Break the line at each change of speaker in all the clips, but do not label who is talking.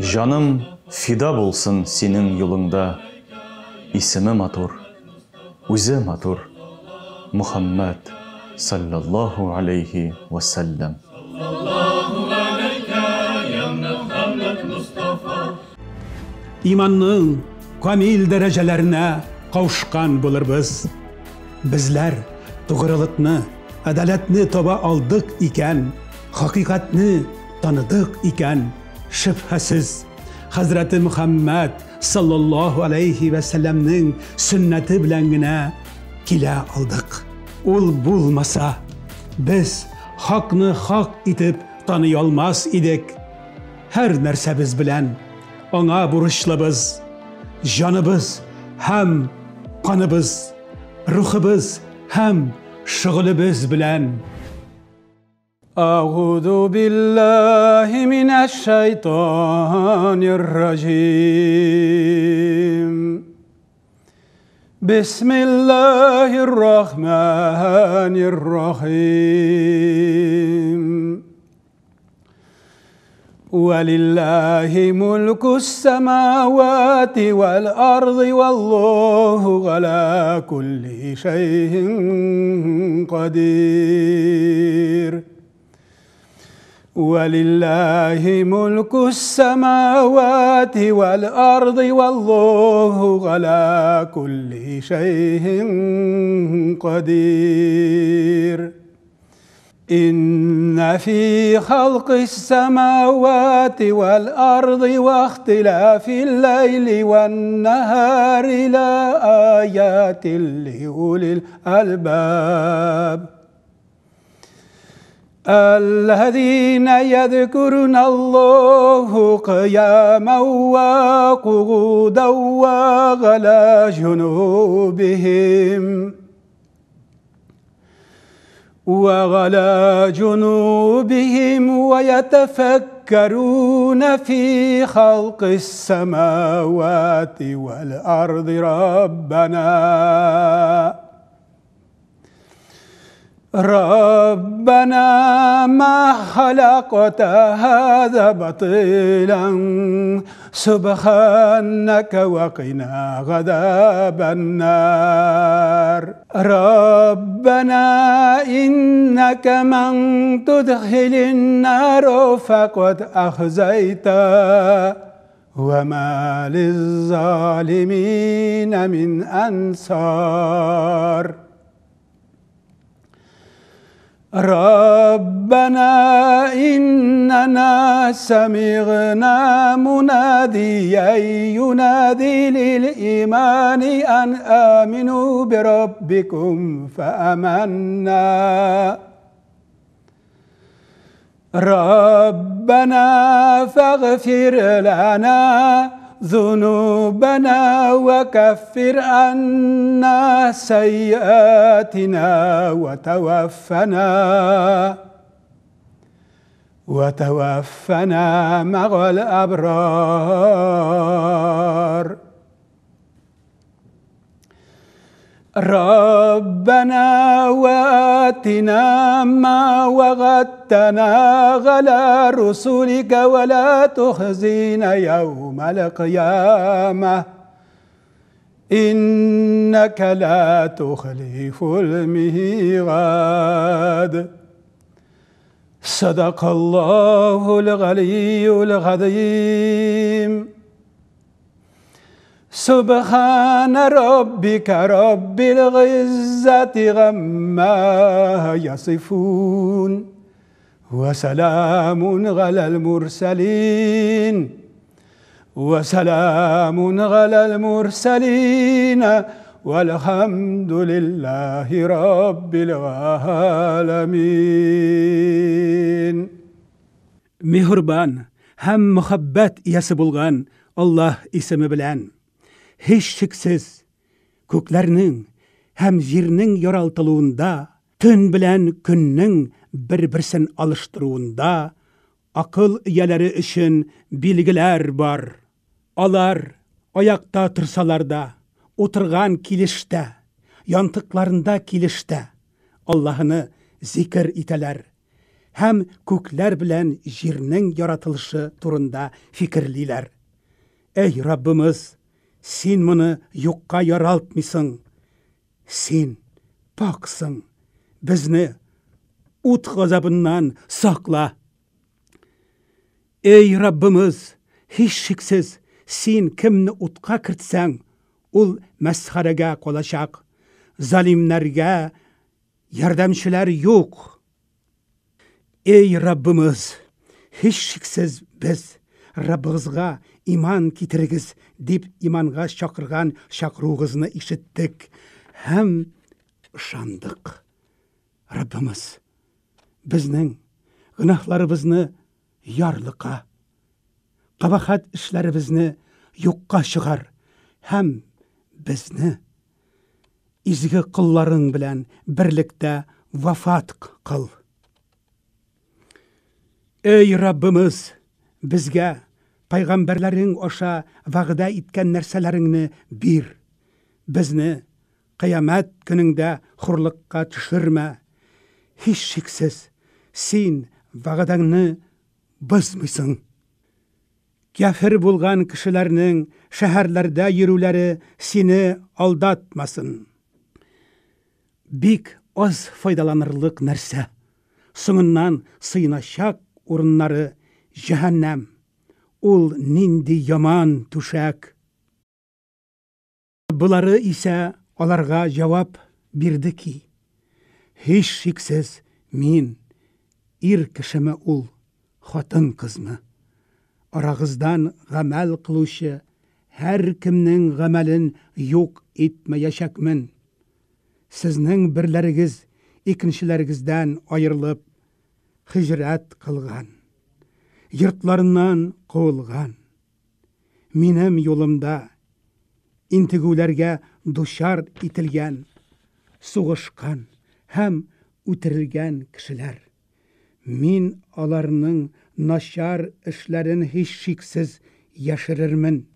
Жаным фида болсын сенің yolunda. İsmi матур, өзі матур. Muhammed sallallahu aleyhi ve sellem.
İmanның камил дәрәҗәләренә кавышкан булырбыз. Безләр тугрылыкны, адалатны таба алдык икән, хакыйкатьне таныдык икән, шөбһәсез Хәзрәти Мөхәммәд sallallahu aleyhi ve sellem'nin sünneti белән генә килә алдык. Ул булмаса, без хакны хак итеп таный алмас идек. Һәр нәрсәбез белән аңа бурычлыбыз. Жаныбыз һәм каныбыз, рухыбыз һәм шөгылебез белән. أعوذ بالله من الشيطان الرجيم بسم الله الرحمن الرحيم ولله ملك السماوات والأرض والله على كل شيء قدير ولله ملك السماوات والأرض والله على كل شيء قدير إن في خلق السماوات والأرض واختلاف الليل والنهار لآيات لأولي الألباب الذين يذكرون الله قياما وقعودا وعلى جنوبهم ويتفكرون في خلق السماوات والأرض ربنا ما خلقت هذا باطلا سبحانك وقنا عذاب النار ربنا إنك من تدخل النار فقد أخزيته وما للظالمين من أنصار ربنا إننا سمعنا مناديا ينادي للإيمان أن آمنوا بربكم فآمنا ربنا فاغفر لنا ذنوبنا وكفر عنا سيئاتنا وتوفنا مع الأبرار ربنا وآتنا ما وعدتنا على رسلك ولا تخزنا يوم القيامة إنك لا تخلف الميعاد صدق الله العلي العظيم سبحان ربك رب العزة عما يصفون وسلام على المرسلين والحمد لله رب العالمين. Мехрибан һәм мөхәббәт иясе булган Аллаһ исеме белән. Hiç şüksüz көкләрнең һәм җирнең яралтылуында, төн белән көннең бер-берсен алыштыруында акыл ияләре өчен билгеләр бар. Алар аякта торсалар да, утырган килештә, янтыкларында килештә Аллаһны зикр итәләр hem kökler bilen jirning yaratılışı turunda fikirliler. Ey Rabbimiz, sen bunu yokka yaraltmışsın. Sen paksın, bizni ut gazabından sakla. Ey Rabbimiz, hiç şiksiz sen kimni utqa kirtsen, ul mesharega qolaşaq. Zalimlerge yardımçılar yok. Ey Rabbimiz, hiç şiksiz biz Rabbimizga iman kitirigiz dip imanға şakırgan şakruğuzni işittik. Hem ışandık. Rabbimiz, bizning günahlarimizni yarlıqa, qabahat işlerimizni yokka çıgar. Hem bizni izgi qılların bilen birlikte vafat qıl. Ey Rabbimiz, bizge peygamberlerin oşa vağda itken nerselerini bir. Bizni kıyamet gününde hurlukka düşürme. Hiç şiksiz sen vağdanını bozmuşsun. Kafir bulgan kişilerinin şehirlerde yürüleri seni aldatmasın. Bik az faydalanırlık nerse, sonundan sıynaşak urunları cehennem, ul nindi yaman tuşak. Buları ise onlarga cevap birdi ki, hiç şiksiz min, kişime ul, hatın kızmı. Arağızdan gamel kılışı, her kimnin gamelin yok etmeyecekmin. Sizning birlerigiz ikinchilaringizdan ayrılıp hicret kılgan, yurtlarından kovulgan. Menim yolumda intigülerge duşar itilgen, soğuşkan hem utirilgen kişiler. Min alarının naşar işlerin hiç şiksiz yaşırırmın.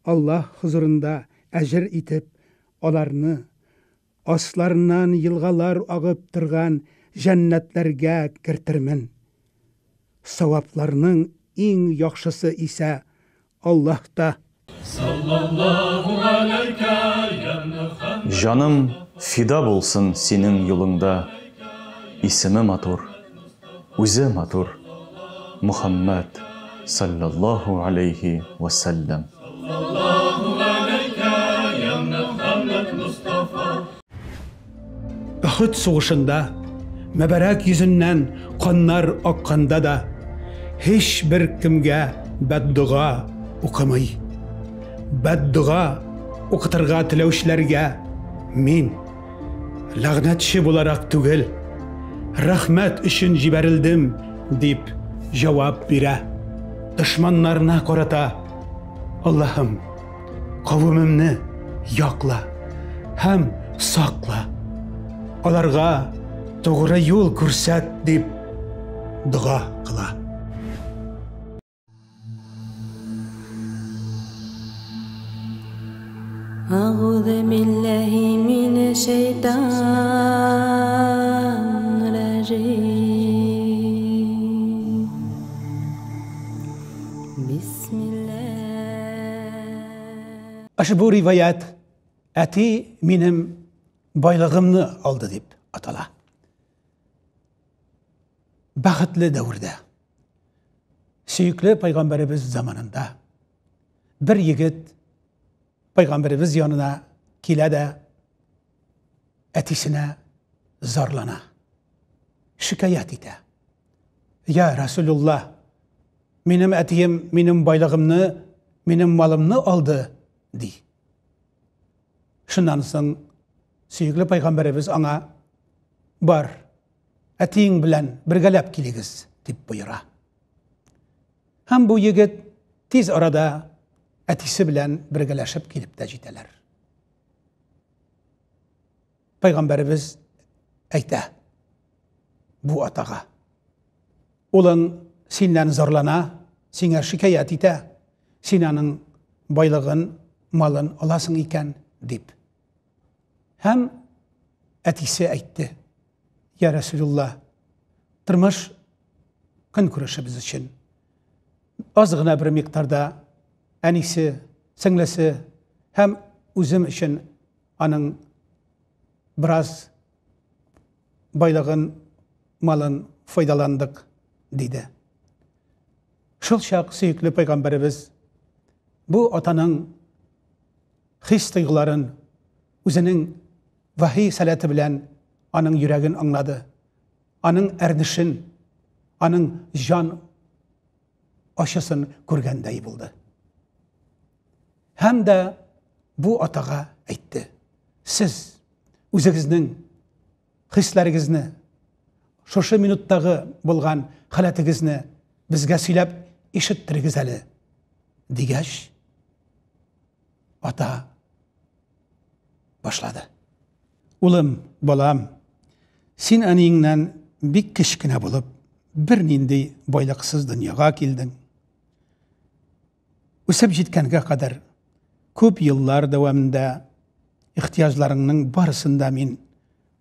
Allah huzurunda ecir itip alarını aslarından yılgalar ağıp durgan cennetlerge kirtirmin. Savaplarının en yaxşısı ise Allah'ta.
Sallallahu aleyke ya Muhammed.
Canım fida bulsun senin yolunda. İsmi matur, üze matur. Muhammed sallallahu aleyhi ve sellem.
Sallallahu aleyke ya Muhammed Mustafa.
Uhud soğuşunda, mübarek yüzünden kanlar akkanda da, hiçbir kimge beddua okumay. Beddua okutırga tilevşlerge min lağnetçi bularak tügül, rahmet için ciberildim deyip cevap bire. Düşmanlarına korata, Allah'ım kavmimni yakla, hem sakla. Onlarga doğru yol ko'rsat deb duo qila.
أعوذ بالله من الشيطان الرجيم بسم الله.
Aşı bu rivayet eti benim baylığımını aldı deyip atala. Baxtlı devirde, süyüklü Peygamberimiz zamanında bir yigit Peygamberimiz yanına kilede etisine zarlana, şikayet ete. Ya Resulullah, benim etiyim, benim baylığımını, benim malımını aldı di. Şundan soň süýükli Peygamberimiz ana bar, etiň bilen birgelep kiligiz dip buyura. Hem bu yigit tiz arada etisi bilen birgeleşip kilip de jiteler. Peygamberimiz eýte bu ataga. Olan senden zarlana, siňe şikayet ite, sinanyň baylygyn, malyn alasyň iken dip. Hem etisi eýtdi. Ya Resulullah, Tırmış kın kuruşu biz için. Azgına bir miktarda enisi, singlisi hem üzüm için anın biraz baylığın, malın faydalandık dedi. Şol şak süyüklü Peygamberimiz bu atanın his duyguların özünün vahiy salatı bilen anın yüreğin anladı. Anın erdişin, anın can aşısın görgендей buldu. Hem de bu atağa aytdı. Siz özünüzün hislerinizni, şoşı minutdağı bulgan halatınızны bizge söylep işittiriniz әле. Degəş, ata başladı. Ulum, balam, sen aniyinlə bir kişkine bulup bir nindi boylaksız dünyaga kildin. Üsep jitkenge kadar köp yıllar devamında ihtiyaclarının barısında min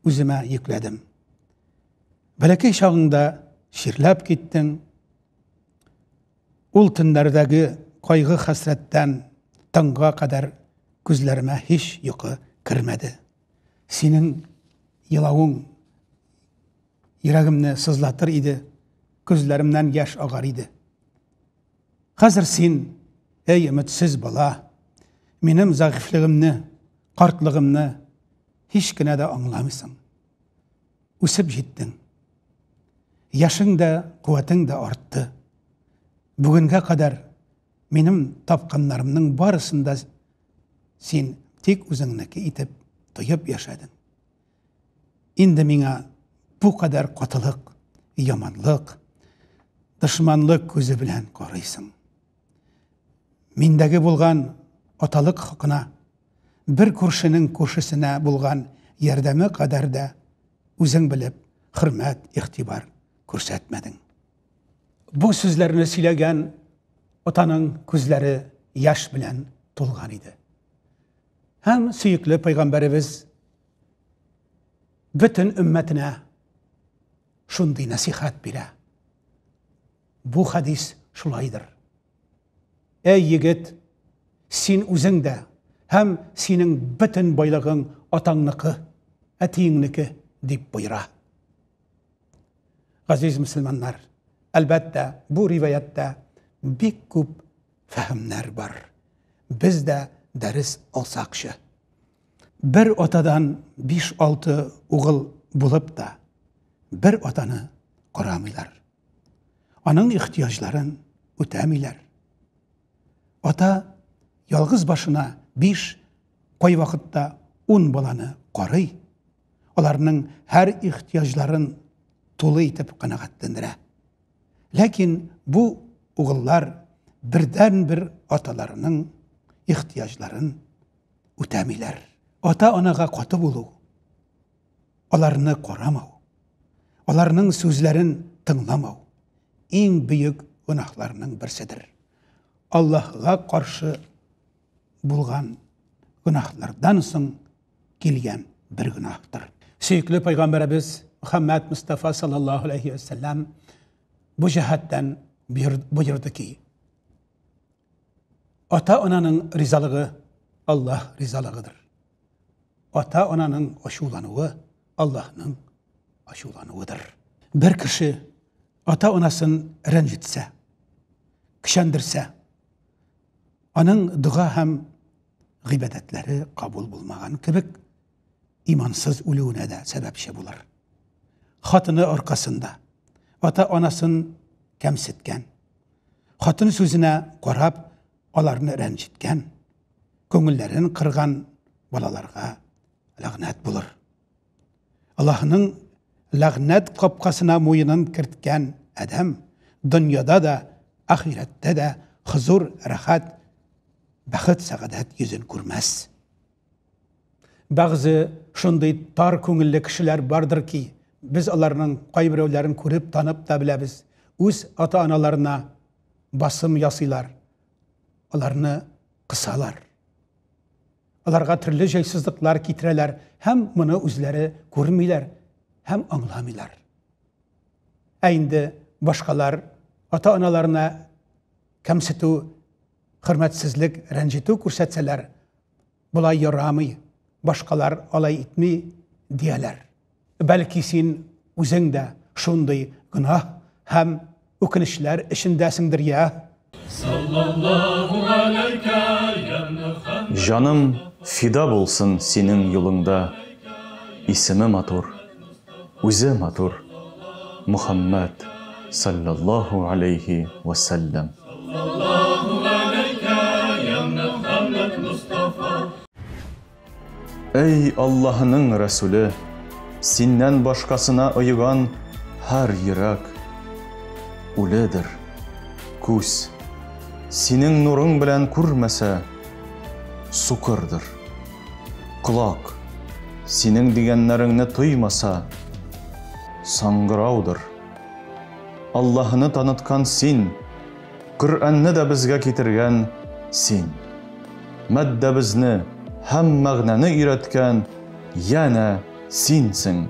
üzüme yükledim. Belki şağında şirlep gittin. Ul tünlerdeki kaygı hasretten tınga kadar gözlerime hiç yuku kirmedi. Senin yılavun yüreğimni sızlatır idi. Gözlerimden yaş ağar idi. Hazır sen ey ümitsiz bala, benim zayıflığımni, kartlığımni hiç gine de anlamışsın. Üsüp jittin. Yaşın da, kuvvetin de arttı. Bugünkü kadar benim tapkanlarımның barısında sen tek özünneki itip, toyup yaşadın. Indi mine bu kadar katılık, yamanlık, düşmanlık gözü bilen koruysın. Mindegi bulgan atalık hakkına, bir kurşunun kurşusuna bulgan yerdemi kadar da özün bilip, hürmet, ihtibar көрсәтmedin. Bu sözlerini söylegen atanın gözleri yaş bilen tolgan idi. Hem süyüklü Peygamberimiz bütün ümmetine şunday nasihat bire. Bu hadis şulaydır. Ey yigit, sen özün de hem senin bütün baylığın atanlıkı, etiğinliki deyip buyura. Aziz Müslümanlar, elbette bu rivayette bir küp fehimler var. Biz de ders alsakşı. Bir otadan 5-6 oğul bulup da bir otanı kuramılar. Onun ihtiyaçların ötemiler. Ota yalğız başına 5 koy vakitte 10 balanı koruy. Onların her ihtiyaçların tolu itip kanagatlandıra. Lakin bu oğullar birden bir atalarının ihtiyaçların ötemiler. Ata onaga katı bulu. Onlarını koramau. Onlarının sözlerin tınlamau. En büyük günahlarının birisidir. Allah'a karşı bulgan günahlardan soň gelgen bir günahtır. Süyüklü Peygamberimiz Muhammed Mustafa sallallahu aleyhi ve sellem bu cihetten buyurdu ki, ata-onanın rizalığı Allah rizalığıdır. Ata-onanın aşulanığı Allah'ın aşulanığıdır. Bir kişi ata-onasını rencitse, kişendirse, onun dua hem gıybetleri kabul bulmagan kibik imansız uluğuna da sebepşe bular. Hatını arkasında ata-onasını kemsitken, hatını sözüne korap, onlarını rencitken, köngüllerini kırgan balalarga lagnet bulur. Allah'ın lagnet kapkasına muyunun kirtken adam, dünyada da, ahirette de huzur, rahat, baxıt, saadet yüzün görmez. Bazı şunday tar köngüllü kişiler vardır ki, biz onların kaybirevlerini görüp tanıp da bilemiz. Öz ata-analarına basım yasıylar. Onlarını kısalar. Onlarga türlü jaysızlıklar getireler. Hem bunu özleri görmeyler, hem anlamıylar. Әйінді башқалар ата-аналарына кәмсіту, хөрмәтсезлек, рәнҗетү күрсәтсәләр, булай ярамый, башқалар алай итми дияләр. Бәлки син үзең дә шундый гөнаһ һәм үкенечләр эчендәсеңдер я.
Sallallahu aleyke ya Muhammed.
Жаным фида булсын синең юлыңда. Исеме матур, үзе матур. Мухаммад саллаллаху алейхи ва саллям.
Sallallahu aleyke ya Muhammed Mustafa.
Эй Аллаһының Рәсүле, синнән башкасына ыйган һәр йөрәк үледер. Күз синең нурың белән күрмәсә, сукырдыр. Құлак синең дигәннәреңне тоймаса, саңгыраудыр. Аллаһны таныткан син, Коръәнне дә безгә китергән син. Мәддәбезне һәм мәгънәне өйрәткән яна синсең.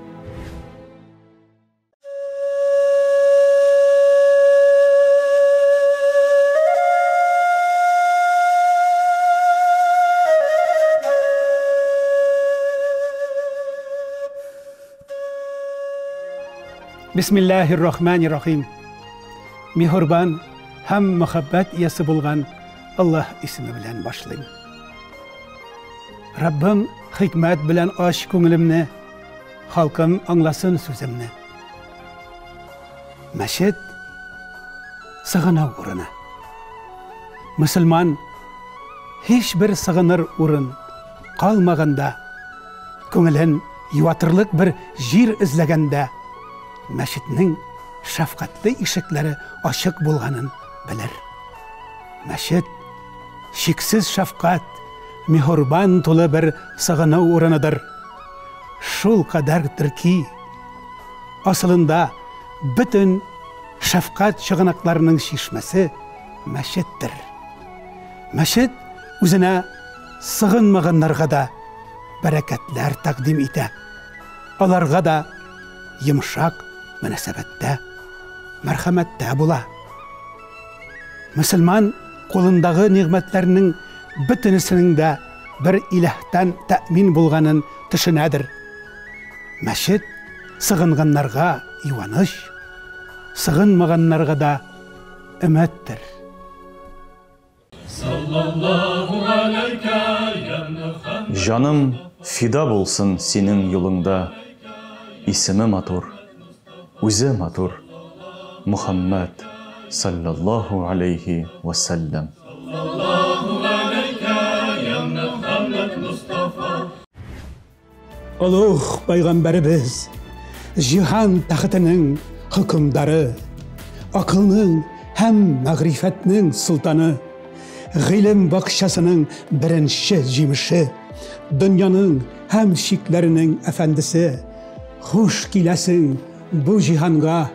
Bismillahirrahmanirrahim. Mihurban һәм мәхәббәт иясе булган Аллаһ исеме белән башлыйм. Раббым хикмәт белән аш күңелемне, халкым аңласын сүземне. Мәчет сыгынау урыны. Мөселман һич бер сыгыныр урын калмаганда, күңелен юатырлык бер җир эзләгәндә, мәчетнең шәфкатьле ишекләре ачык булганын белер. Мәчет шиксез шәфкать, михурбан тулы бер сыгынау урыныдыр. Шул кадәрдер ки, асылында бөтен шәфкать чыгынакларының шишмәсе мәчеттер. Мәчет үзенә сыгынмаганнарга да бәрәкәтләр тәкъдим итә. Аларга да йомшак мөнәсәбәттә, мәрхәмәттә була. Мөселман кулындагы ниғмәтләрнең бөтенесенең дә бер иләһтән тәэмин булганын төшенәдер. Мәчет сыгынганнарга юаныш, сыгынмаганнарга да өметтер.
Sallallahu aleyke ya Muhammed.
Жаным фида булсын синең юлыңда. Исеме матур, үзе матур. Мухаммад саллаллаху алейхи ва саллям.
Sallallahu aleyke ya Muhammed Mustafa.
Улуг пайгамбарыбыз, җиһан тәхтенең хөкемдары, акылның һәм мәгърифәтнең султаны, гыйлем бакчасының беренче җимеше, дөньяның һәм шикләренең әфәндесе, хуш киләсең бу җиһанга.